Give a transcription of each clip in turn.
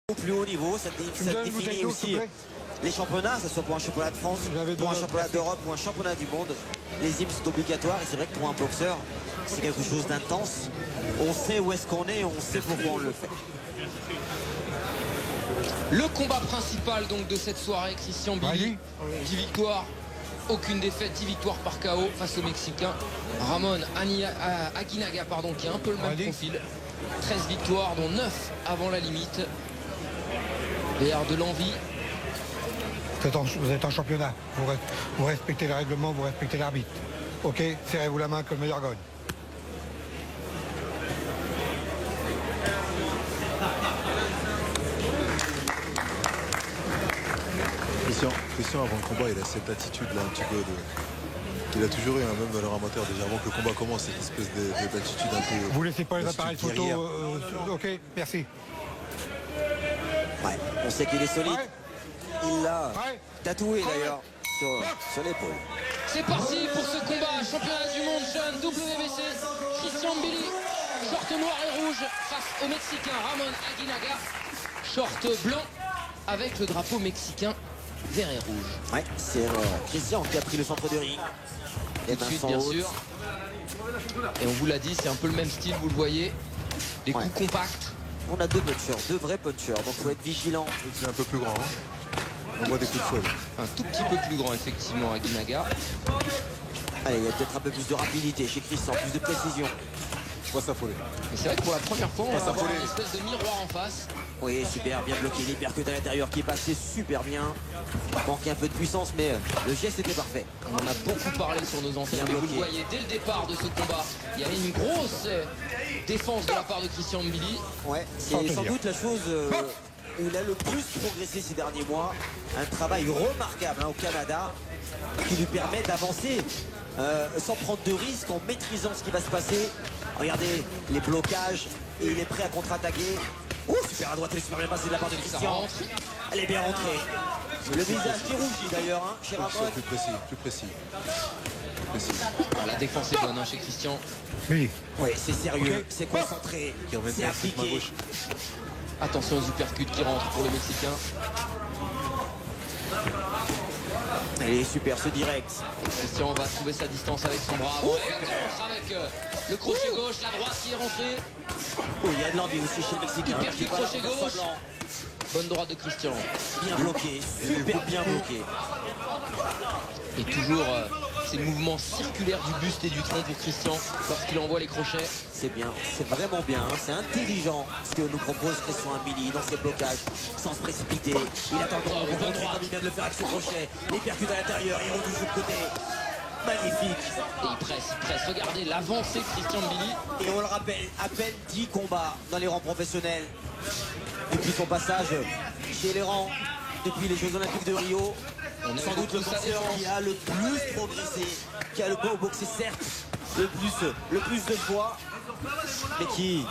Au plus haut niveau, ça définit aussi les championnats, que ce soit pour un championnat de France, pour un championnat d'Europe ou un championnat du monde. Les hymnes sont obligatoires et c'est vrai que pour un boxeur, c'est quelque chose d'intense. On sait où est-ce qu'on est, on sait pourquoi on le fait. Le combat principal donc de cette soirée, Christian Billy, 10 victoires, aucune défaite, 10 victoires par KO face au Mexicain Ramon Aguinaga, qui a un peu le même profil. 13 victoires, dont 9 avant la limite. VR de l'envie. Vous êtes en championnat, vous respectez le règlement, vous respectez l'arbitre. Ok, serrez-vous la main que le meilleur gagne. Christian, avant le combat, il a cette attitude-là un petit peu qu'il a toujours eu, hein, même dans leur amateur, déjà avant que le combat commence, cette espèce d'attitude un peu... Vous laissez pas les appareils photo, ok, merci. Ouais, on sait qu'il est solide. Ouais. Il l'a tatoué d'ailleurs sur l'épaule. C'est parti pour ce combat, championnat du monde jeune WBC. Christian Billy, short noir et rouge face au Mexicain Ramon Aguinaga, short blanc avec le drapeau mexicain vert et rouge. Ouais, c'est Christian qui a pris le centre de ring. Tout de suite, bien sûr. Et on vous l'a dit, c'est un peu le même style, vous le voyez. Des coups compacts. On a deux punchers, deux vrais punchers, donc il faut être vigilant. C'est un peu plus grand, hein. On voit des coups de sol. Un tout petit peu plus grand, effectivement, Aguinaga. Allez, il y a peut-être un peu plus de rapidité chez Christian, plus de précision. Pas s'affoler. Et c'est vrai que pour la première fois, on va avoir une espèce de miroir en face. Oui, super, bien bloqué, l'hypercute à l'intérieur qui est passé super bien. Manquait un peu de puissance, mais le geste était parfait. On en a beaucoup parlé sur nos antennes, mais vous le voyez dès le départ de ce combat. Il y avait une grosse défense de la part de Christian Billy. Ouais, c'est sans doute la chose où il a le plus progressé ces derniers mois. Un travail remarquable au Canada qui lui permet d'avancer sans prendre de risques, en maîtrisant ce qui va se passer. Regardez les blocages et il est prêt à contre-attaquer. Oh, super à droite, elle est super bien passée de la part de Christian. Elle est bien rentrée. Le visage qui rougit d'ailleurs, hein, chez Ramon. Plus précis. Ah, la défense est bonne chez Christian. Oui. Oui, c'est sérieux, c'est concentré, c'est appliqué. Attention aux uppercuts qui rentrent pour le Mexicain. Elle est super, ce direct. Christian va trouver sa distance avec son bras. Avec le crochet gauche, la droite qui est rentrée. Oh, il y a de l'envie aussi chez le Mexicain. Uppercut, crochet gauche. Bonne droite de Christian. Bien bloqué, super bien bloqué. Et toujours ces mouvements circulaires du buste et du tronc pour Christian lorsqu'il envoie les crochets. C'est bien, c'est vraiment bien, hein. C'est intelligent ce que nous propose Christian Billy dans ses blocages, sans se précipiter. Il attend le droit, comme il vient de le faire avec son crochet. Il percute à l'intérieur, il retouche de côté. Magnifique. Et il presse. Regardez l'avancée de Christian Billy. Et on le rappelle, à peine 10 combats dans les rangs professionnels. Depuis son passage chez les rangs, depuis les Jeux Olympiques de Rio. Sans doute le boxeur qui a le plus progressé, qui a le beau boxé certes, le plus de fois, mais qui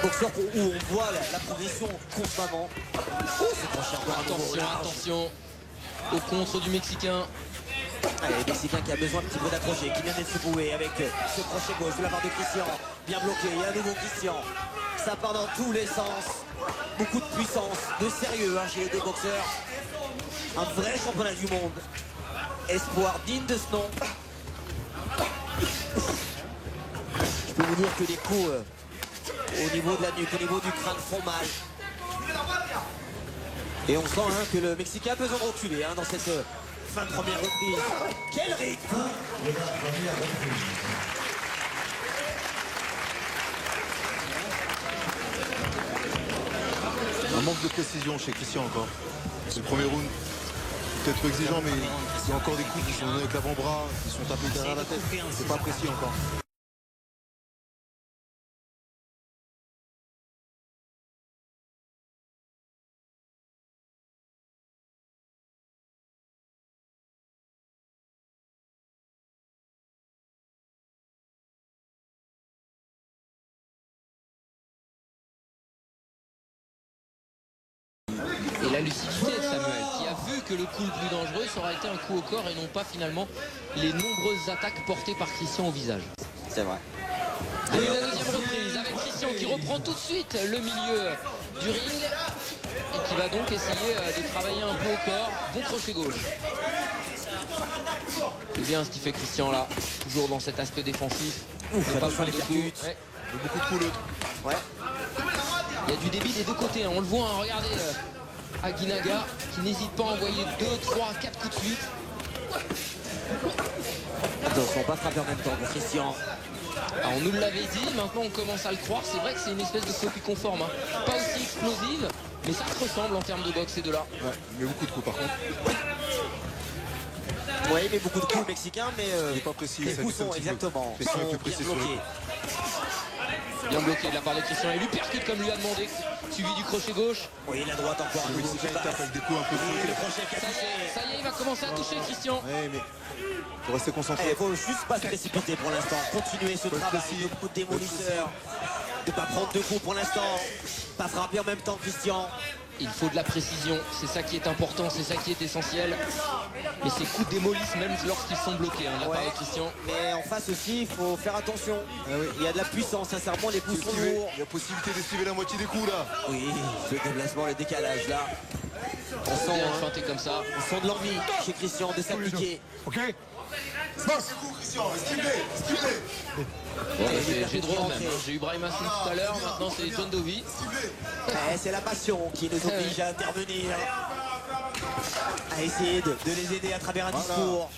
boxeur où on voit la progression constamment. Oh, c'est franchi encore attention au contre du Mexicain. Allez, le Mexicain qui a besoin un petit peu d'accrocher, qui vient d'être secoué avec ce crochet gauche de la part de Christian. Bien bloqué, il y a un nouveau Christian. Ça part dans tous les sens. Beaucoup de puissance, de sérieux chez les deux boxeurs. Un vrai championnat du monde. Espoir digne de ce nom. Je peux vous dire que les coups au niveau de la nuque, au niveau du crâne font mal. Et on sent que le Mexicain a besoin de reculer dans cette fin de première reprise. Quel rythme! Un manque de précision chez Christian encore. C'est le premier round. Peut-être trop exigeant, mais il y a encore des coups qui sont donnés avec l'avant-bras, qui sont tapés derrière la tête. C'est pas précis encore. Et la lucidité de Samuel, qui a vu que le coup le plus dangereux, ça aurait été un coup au corps et non pas finalement les nombreuses attaques portées par Christian au visage. C'est vrai. Allez, la deuxième reprise avec Christian qui reprend tout de suite le milieu du ring et qui va donc essayer de travailler un peu au corps. Bon crochet gauche. C'est bien ce qu'il fait Christian là, toujours dans cet aspect défensif. Ça Pas touche prendre les de coups. percutes. Ouais. Il y a beaucoup de coups l'autre. Ouais. Il y a du débit des deux côtés, hein. On le voit, hein. Regardez Aguinaga qui n'hésite pas à envoyer 2, 3, 4 coups de suite. Attention, pas frapper en même temps pour Christian. Alors, on nous l'avait dit, maintenant on commence à le croire. C'est vrai que c'est une espèce de copie conforme, hein. Pas aussi explosive, mais ça se ressemble en termes de boxe ces deux-là. Ouais, il met beaucoup de coups par contre. Oui, il met beaucoup de coups le Mexicain, mais Il n'est pas précis. les ça coups fait un sont petit peu. exactement Christian est sont plus bien précis sur le bloqués. Bien bloqué de la part de Christian. Et lui percute comme lui a demandé, suivi du crochet gauche. Oui, la droite encore. Le Mexicain il tape avec des coups un peu Oui, le bloqués. crochet qui a touché. Ça y est, il va commencer à toucher Christian. Ouais, mais faut rester concentré. Il faut juste pas se précipiter pour l'instant. Continuer ce Faut être travail précis. de coup de démolisseur. De pas prendre de coups pour l'instant. Pas frapper en même temps Christian. Il faut de la précision, c'est ça qui est important, c'est ça qui est essentiel. Mais ces coups démolissent même lorsqu'ils sont bloqués, hein, de la part de Christian. Mais en face aussi, il faut faire attention. Ah oui. Il y a de la puissance, sincèrement, les coups sont lourds. Il y a possibilité d'esquiver la moitié des coups là. Oui, le déplacement, le décalage là. On sent, Bien hein, chanté comme ça. on sent de l'envie chez Christian de s'appliquer. Ok. Ouais, j'ai droit au même, hein. J'ai eu Brahim Assoum tout à l'heure, maintenant c'est John Dovey. C'est la passion qui nous oblige à intervenir. À essayer de les aider à travers un discours.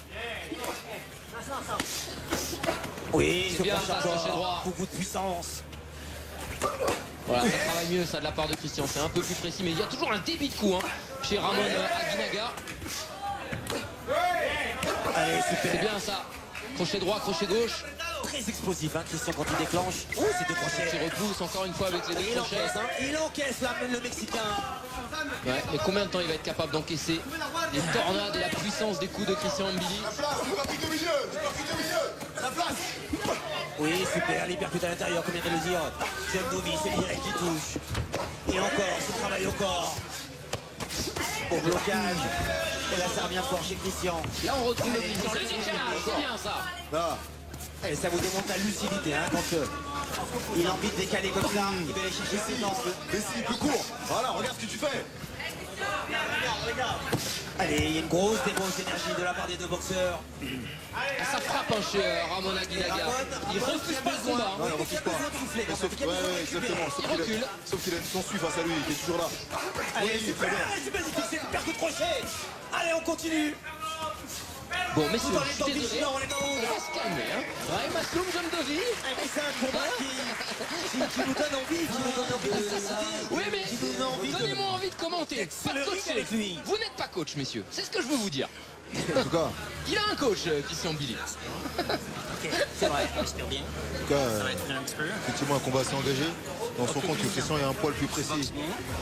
Oui, C'est ce bien, crochet ça, crochet droit. encore. Beaucoup de puissance. Voilà, ça travaille mieux ça de la part de Christian, c'est un peu plus précis, mais il y a toujours un débit de coups hein, chez Ramon Aguinaga. Allez, C'est super. bien ça. Crochet droit, crochet gauche. Très explosif, hein, Christian, quand il déclenche. Oh, c'est deux Qui crochets. repousse encore une fois avec les deux Il crochets. encaisse, hein. Il encaisse là, le Mexicain. Ouais, mais combien de temps il va être capable d'encaisser les tornades et la puissance des coups de Christian Mbili? Oui, super, les percutes à l'intérieur, comme vient de le dire. John Dovey, c'est le direct qui touche. Et encore, ce travail au corps. Au blocage. Et là, ça revient fort chez Christian. Là on retrouve le Christian. Le décalage, c'est bien ça. Là, Et ça vous démontre la lucidité, hein, quand il a envie de décaler comme ça, il va aller chercher ses dents. Messi, plus court. Voilà, regarde ce que tu fais. Allez, il y a une grosse dépense d'énergie de la part des deux boxeurs. Ça frappe hein, chez Ramon Aguinaga. Il refuse pas le combat. Non, il refuse pas. Ouais, exactement. recule. Sauf qu'il a son suivi face à lui, il est toujours là. Allez, Oui, super, très bien. c'est magnifique, c'est une perte de crochet. Allez, on continue. Bon, messieurs, Tout en je suis étant désolé. vigilant, on est dans On va se calmer. Hein. Brahim Assoum, John Dovey. Mais c'est un combat qui nous donne envie, qui nous donne envie de décider. Oui, mais qui nous donne envie de... donnez-moi envie de commenter. Pas de Accélérer coacher. avec lui. Vous n'êtes pas coach, messieurs. C'est ce que je veux vous dire. En tout cas, Il a un coach, Christian Mbili. C'est vrai, j'espère bien. En tout cas, effectivement, un combat assez engagé. On se rend compte que Christian est un poil plus précis.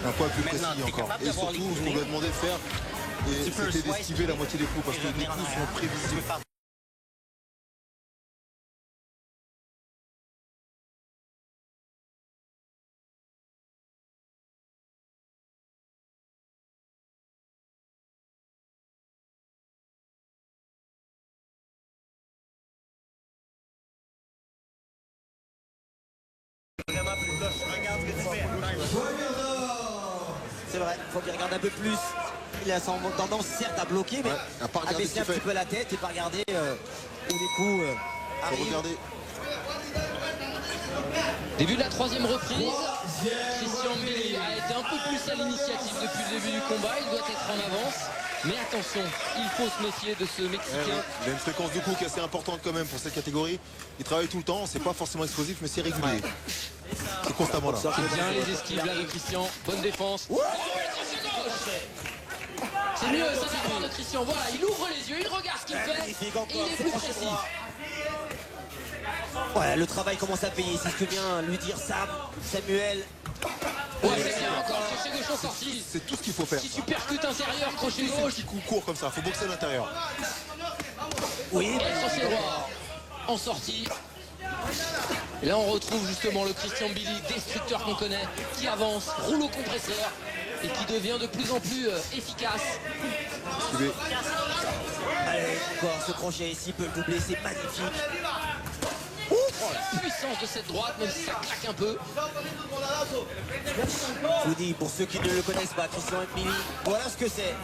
Un poil plus précis encore. Et surtout, ce qu'on lui a demandé de faire, c'était d'esquiver la moitié des coups parce que les coups sont prévisibles. C'est vrai, il faut qu'il regarde un peu plus. Il a son tendance certes à bloquer, mais Ouais, à pas à regarder baisser ce un qu'il petit fait. peu la tête et pas regarder où les coups Faut arrivent. regarder. Début de la troisième reprise. Christian Mbili a été un peu plus à l'initiative depuis le début du combat. Il doit être en avance. Mais attention, il faut se méfier de ce Ouais, Mexicain. ouais. Il a une fréquence de coups qui est assez importante quand même pour cette catégorie. Il travaille tout le temps, c'est pas forcément explosif, mais c'est régulier. C'est constamment là. C'est bien les esquives là de Christian. Bonne défense. C'est mieux, ça c'est part de Christian. Voilà, il ouvre les yeux, il regarde ce qu'il fait. Magnifique encore, Et il est ce plus crochet précis. droit. Voilà, le travail commence à payer, c'est ce que vient lui dire Samuel. Ouais, c'est bien encore. Crochet gauche en sortie. C'est tout ce qu'il faut faire. Si tu percutes intérieur, crochet C'est gauche. petit coup court comme ça, faut boxer à l'intérieur. Oui, Et crochet droit en sortie. Et là on retrouve justement le Christian Mbili, destructeur qu'on connaît, qui avance, rouleau compresseur et qui devient de plus en plus efficace. Suivez. allez, encore ce crochet ici peut le doubler, c'est magnifique. Oh la puissance de cette droite, même si ça claque un peu. Je vous dis, pour ceux qui ne le connaissent pas, Christian Mbili, voilà ce que c'est.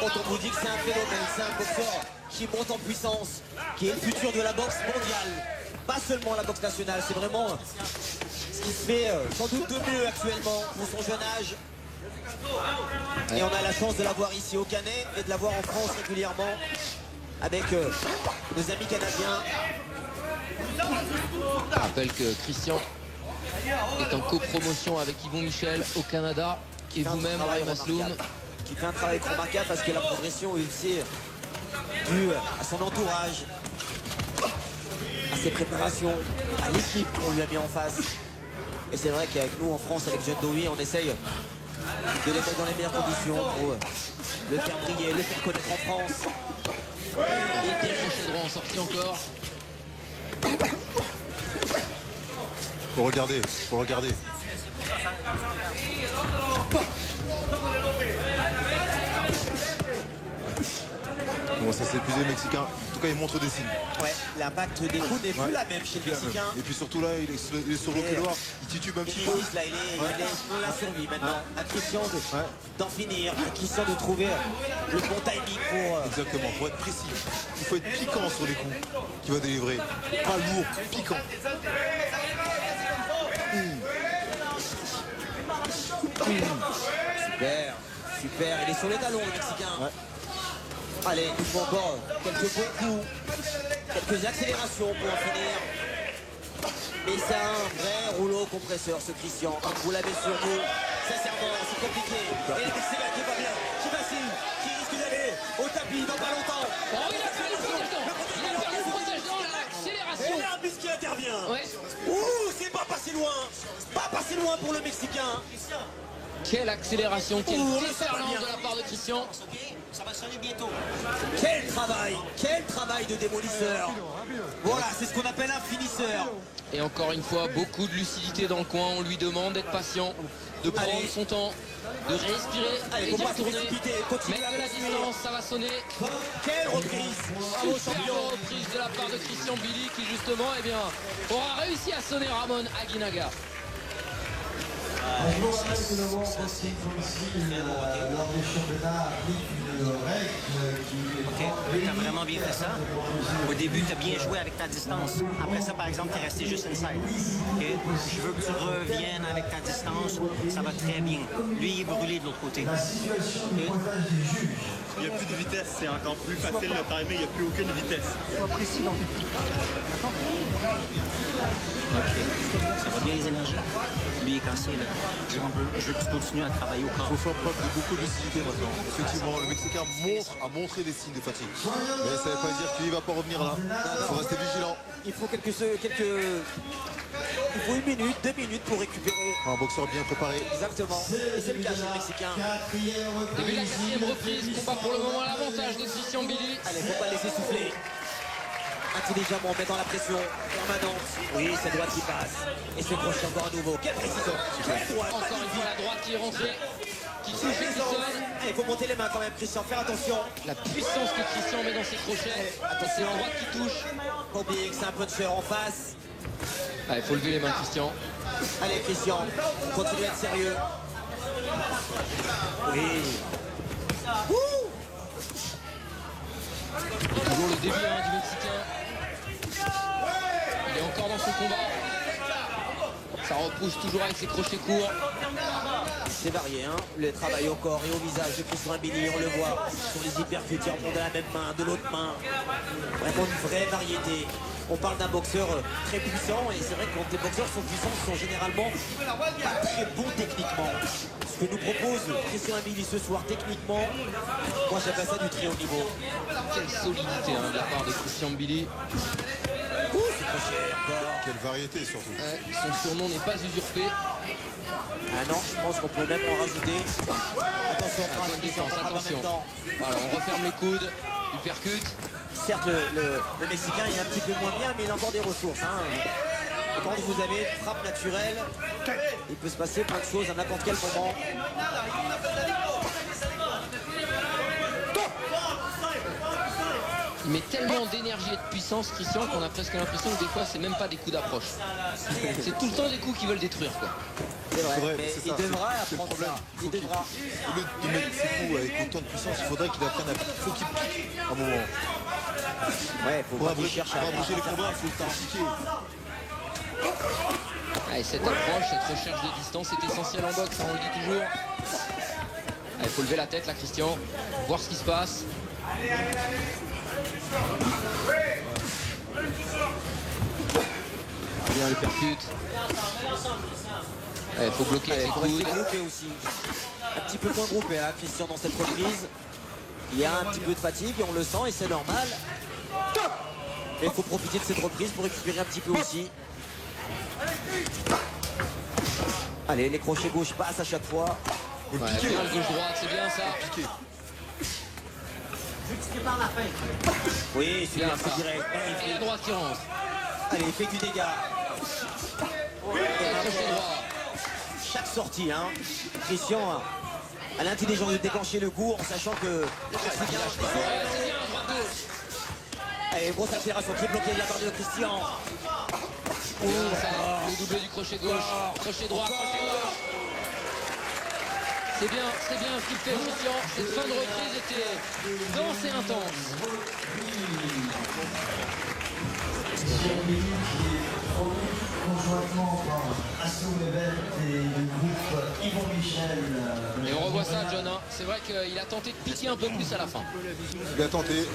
Quand on vous dit que c'est un phénomène, c'est un boxeur qui monte en puissance, qui est le futur de la boxe mondiale. Pas seulement la boxe nationale, c'est vraiment ce qui se fait sans doute de mieux actuellement pour son jeune âge. Et on a la chance de l'avoir ici au Canet et de l'avoir en France régulièrement avec nos amis canadiens. Je rappelle que Christian est en copromotion avec Yvon Michel au Canada et vous-même, Ryan Masloum. Qui fait un travail remarquable parce que la progression est due à son entourage, à ses préparations, à l'équipe qu'on lui a mis en face. Et c'est vrai qu'avec nous en France, avec John Dowie, on essaye de les mettre dans les meilleures conditions pour le faire briller, le faire connaître en France. Et des crochets droits en sortie encore. Faut regarder, faut regarder. Bon, ça s'est épuisé le Mexicain. En tout cas, il montre des signes. Ouais, l'impact des coups n'est plus la même chez le Mexicain. Et puis surtout là, il est sur le couloir, il titube un petit peu. Là, il est la survie maintenant. À Christian d'en finir, à Christian de trouver le bon timing pour... Exactement, pour être précis. Il faut être piquant sur les coups qu'il va délivrer. Pas lourd, piquant. Super, super. Il est sur les talons, le Mexicain. Ouais. Allez, il faut encore quelques bons coups, quelques accélérations pour en finir. Mais c'est un vrai rouleau compresseur, ce Christian. Comme vous l'avez sur vous, sincèrement, c'est compliqué. Et le Mexicain qui va bien, qui vacille, qui risque d'aller au tapis dans pas longtemps. Oh, il a perdu le protège dans l'accélération. Et l'arbitre qui intervient. Ouais. Ouh, c'est pas passé loin. Pas passé loin pour le Mexicain. Quelle accélération, quelle déferlante de la part de Christian. Ça va sonner bientôt. Quel travail de démolisseur. Voilà, c'est ce qu'on appelle un finisseur. Et encore une fois, beaucoup de lucidité dans le coin. On lui demande d'être patient, de prendre son temps, de respirer. Allez, et faut d'y pas se retourner. précipiter. Continue Mettre à de la continuer. distance, ça va sonner. Quelle reprise. Bravo, Superbe champion. reprise de la part de Christian Billy qui justement aura réussi à sonner Ramon Aguinaga. Je vous rappelle que le World Wrestling Council, lors des championnats, applique une règle qui est... Ok, tu as vraiment bien fait ça. Au début, tu as bien joué avec ta distance. Après ça, par exemple, tu es resté juste inside. Okay? Je veux que tu reviennes avec ta distance. Ça va très bien. Lui, il est brûlé de l'autre côté. La situation du pointage des juges. Il n'y a plus de vitesse, c'est encore plus facile le timer, il n'y a plus aucune vitesse. Sois précis donc. D'accord? Ok. Ça va bien les énergies. Lui est cassé là. Je veux que tu continues à travailler au corps. Il faut faire preuve de beaucoup de lucidité maintenant. Effectivement, le Mexicain a montré des signes de fatigue. Mais ça ne veut pas dire qu'il ne va pas revenir là. Il faut rester vigilant. Il faut il faut 1 minute, 2 minutes pour récupérer. Un boxeur bien préparé. Exactement. Et c'est le cas chez le Mexicain. Début de la 4e reprise, combat pour le moment à l'avantage de Christian Billy. Allez, faut pas laisser souffler. Intelligemment, mettant la pression permanente. Oui, cette droite qui passe. Et ce crochet encore à nouveau. Quelle précision. Quelle droite. Encore une fois la droite qui est rentrée, qui touche et qui sonne. Allez, faut monter les mains quand même, Christian. Faire attention. La puissance que Christian met dans ses crochets. C'est la droite qui touche. Faut oublier que c'est un puncher en face. Allez, faut lever les mains, Christian. Allez, Christian, continue à être sérieux. Oui. Toujours le début du Mexicain. Il est encore dans son combat. Ça repousse toujours avec ses crochets courts. C'est varié, hein. Le travail au corps et au visage de Christian Mbili, on le voit sur les hypercuts, il remonte de la même main, de l'autre main. Vraiment une vraie variété. On parle d'un boxeur très puissant et c'est vrai que quand les boxeurs sont puissants, ils sont généralement pas très bons techniquement. Ce que nous propose Christian Mbili ce soir techniquement, moi j'appelle ça du très haut niveau. Quelle solidité de la part de Christian Billy. C'est trop cher encore. Quelle variété surtout. Son surnom n'est pas usurpé. Ah non, je pense qu'on peut même en rajouter. Attention, Bonne défense, attention. Voilà, on referme les coudes, il percute. Certes, le Mexicain il est un petit peu moins bien, mais il a encore des ressources. Hein. Et quand vous avez une frappe naturelle, il peut se passer plein de choses à n'importe quel moment. Il met tellement d'énergie et de puissance, Christian, qu'on a presque l'impression que des fois, c'est même pas des coups d'approche. C'est tout le temps des coups qui veulent détruire, quoi. C'est vrai, mais c'est il ça, devra c'est le apprendre problème. ça. Il devra. Au lieu de mettre ses coups avec autant de puissance, il faudrait qu'il apprenne à piquer. Il faut qu'il pique à un moment. Ouais, faut Pour pas qu'il cherche à abréger les combats, il faut le faire piquer. Allez, cette approche, cette recherche de distance est essentielle en boxe, hein, on le dit toujours. Il faut lever la tête là, Christian, voir ce qui se passe. Bien le percute. Il faut bloquer avec les faut rester coudes. groupé aussi. Un petit peu moins groupé, hein, Christian, dans cette reprise. Il y a un petit peu de fatigue et on le sent et c'est normal. Et il faut profiter de cette reprise pour récupérer un petit peu aussi. Allez, les crochets gauche passent à chaque fois. Ouais, bien le gauche-droite, c'est bien ça. Oui, c'est Bien bien, ça. c'est direct. Et la droite qui rentre. Allez, il fait du dégât. Et le crochet droit. Chaque sortie, hein. Christian a l'intelligence de déclencher le coup en sachant que le Mexicain. Ouais, c'est bien, droite-gauche. Allez, grosse accélération qui est bloquée de la part de Christian. Bien ça, le double du crochet gauche. Crochet droit, crochet gauche. C'est bien ce qu'il fait, Christian. Cette fin de reprise était dense et intense. Conjointement par Assoum Event et le groupe Yvon Michel. Et on revoit ça, John. Hein. C'est vrai qu'il a tenté de piquer un peu plus à la fin. Il a tenté.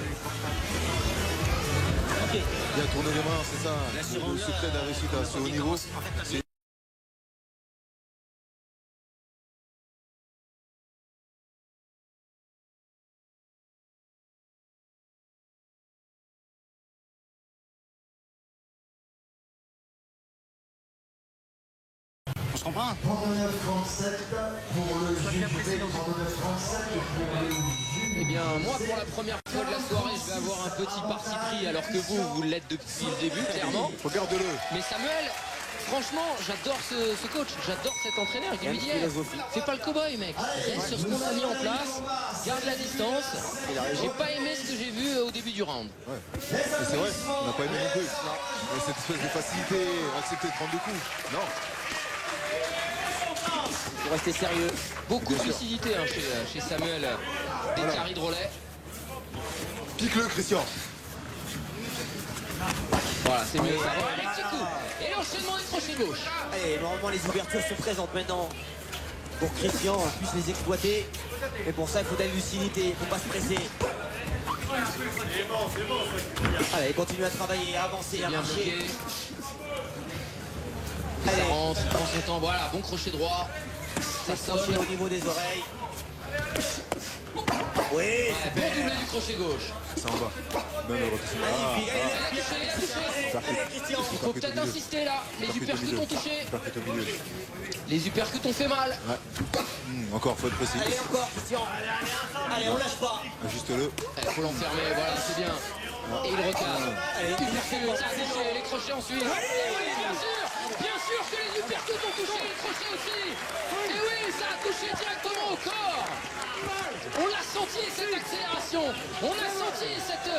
Bien tourner les mains, c'est ça. Le secret de la réussite à ce haut niveau. C'est On se comprend? 39-37 pour le juge, 39-37 pour le juge. Eh bien, moi, pour la première fois de la soirée, je vais avoir un petit parti pris, alors que vous l'êtes depuis le début, clairement. regarde-le. Mais Samuel, franchement, j'adore ce coach, j'adore cet entraîneur qui lui dit hey, fais pas le cow-boy, mec, reste sur ce qu'on a mis en place, garde la distance. J'ai pas aimé ce que j'ai vu au début du round. Ouais. Et c'est vrai, on n'a pas aimé non plus. Et cette espèce de facilité, accepter de prendre des coups. Non. Il faut rester sérieux. Beaucoup de lucidité hein, chez Samuel des carrés de relais. Pique-le, Christian. Voilà, c'est mieux ça. Voilà, les petits coups. Et l'enchaînement des crochets gauche. Allez, normalement les ouvertures sont présentes maintenant pour Christian puisse les exploiter. Et pour ça, il faut de la lucidité, il ne faut pas se presser. Allez, continue à travailler, à avancer, à Bien marcher. bloqué. Allez, Ça rentre, il prend son temps. Voilà, bon crochet droit. Ça s'enchaîne sonne. au niveau des oreilles. Oui, Ouais, c'est bon doublé du crochet gauche. Ça en va. Bonne rotation. magnifique. Il a touché, il a touché. Allez, Christian. Il faut peut-être insister là. Les uppercuts ont touché. Percute au milieu. Les uppercuts ont fait mal. Ouais. Encore, faut être précis. Allez, encore, Christian. Allez, on lâche pas. Ajuste-le. Il faut l'enfermer, voilà, c'est bien. Et il recale. Allez, Uppercut, ça a touché, les crochets ensuite. Et oui, bien sûr que les uppercuts ont touché, les crochets aussi. Et oui, ça a touché directement au corps. On l'a senti, cette accélération. On a senti cette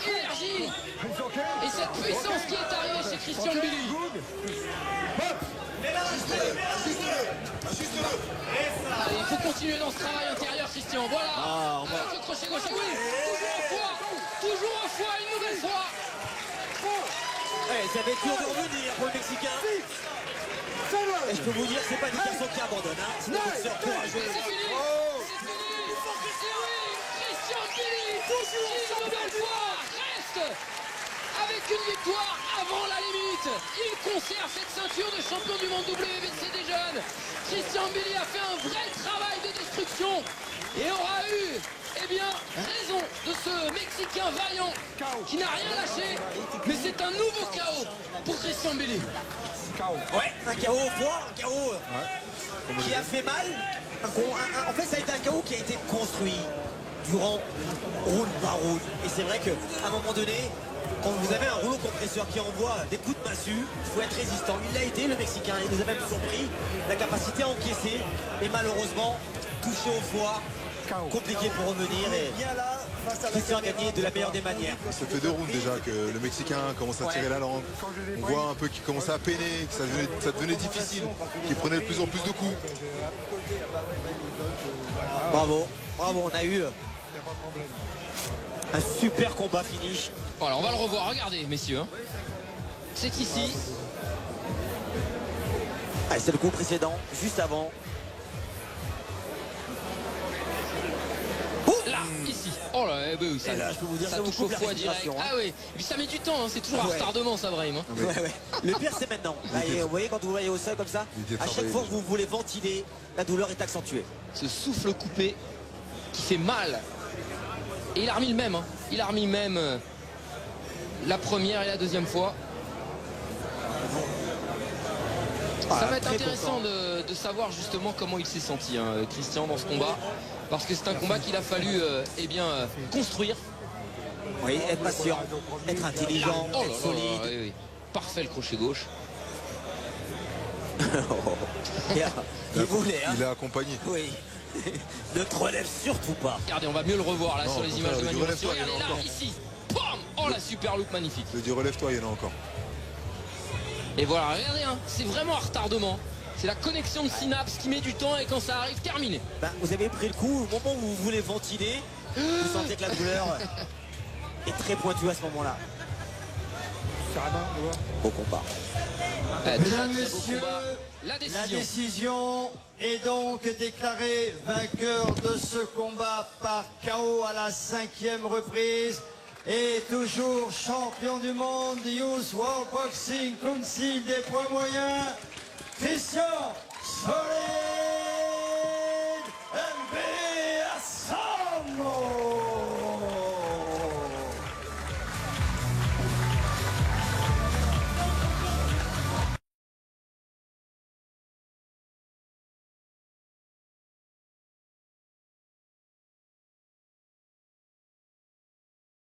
énergie et cette puissance qui est arrivée chez Christian Billy. Allez, il faut continuer dans ce travail intérieur, Christian. Voilà. Avec le crochet gauche. Et oui, toujours au foie, une nouvelle fois. allez, ça va être dur de revenir pour le Mexicain. Et je peux vous dire, c'est pas une personne qui abandonne. Hein. C'est un boxeur courageux. C'est fini. C'est fini. Et oui, Christian Billy, qui une nouvelle fois reste avec une victoire avant la limite. Il conserve cette ceinture de champion du monde WBC des jeunes. Christian Billy a fait un vrai travail de destruction et aura eu, eh bien, raison de ce Mexicain vaillant qui n'a rien lâché. Mais c'est un nouveau chaos pour Christian Billy. Ouais, un KO au foie, un KO qui a fait mal. En fait, ça a été un KO qui a été construit durant round par round. Et c'est vrai qu'à un moment donné, quand vous avez un rouleau compresseur qui envoie des coups de massue, il faut être résistant. Il l'a été, le Mexicain. Il nous a même surpris la capacité à encaisser. Et malheureusement, touché au foie, compliqué pour revenir. Et bien là, Christian a gagné de la meilleure des manières. Ça fait 2 rounds déjà que le Mexicain commence à tirer la langue. On voit un peu qu'il commençait à peiner, que ça devenait difficile, qu'il prenait de plus en plus de coups. Bravo, bravo, on a eu un super combat finish. Voilà, on va le revoir, regardez messieurs. Hein. C'est ici. Ah, c'est le coup précédent, juste avant. Là, ici. Oh là, eh ben oui, ça, là, je peux vous dire, ça ça vous touche au coupe la foie direct. respiration, hein. Ah oui, mais ça met du temps, hein, c'est toujours un Ouais. retardement ça, Brahim. Hein. Ouais, ouais. Le pire c'est maintenant. Là, et vous voyez quand vous voyez au sol comme ça, Il était à chaque travaillé fois que déjà. vous voulez ventiler, la douleur est accentuée. Ce souffle coupé qui fait mal. Et il a remis le même. Hein. Il a remis le même la première et la deuxième fois. Ça va être très intéressant content. de savoir justement comment il s'est senti, hein, Christian, dans ce combat. Parce que c'est un combat qu'il a fallu eh bien, construire. Oui, être patient, être intelligent, Oh là être là là, solide. oui, oui. Parfait le crochet gauche. Il voulait, hein. Il a accompagné. Oui. Ne te relève surtout pas. Regardez, on va mieux le revoir là Non, sur les au images de contraire, Manu. relève-toi, Regardez il y en a là, encore. ici. Pam. Oh la super look magnifique. Je dis relève-toi, il y en a encore. Et voilà, regardez, hein, c'est vraiment un retardement. C'est la connexion de synapses qui met du temps et quand ça arrive, terminé. Ben, vous avez pris le coup, au moment où vous voulez ventiler, vous sentez que la douleur est très pointue à ce moment-là. Au combat. Très, Mesdames, très beau messieurs, combat. La la décision. décision est donc déclarée vainqueur de ce combat par KO à la 5e reprise et toujours champion du monde du US World Boxing Council des poids moyens, Christian Solé.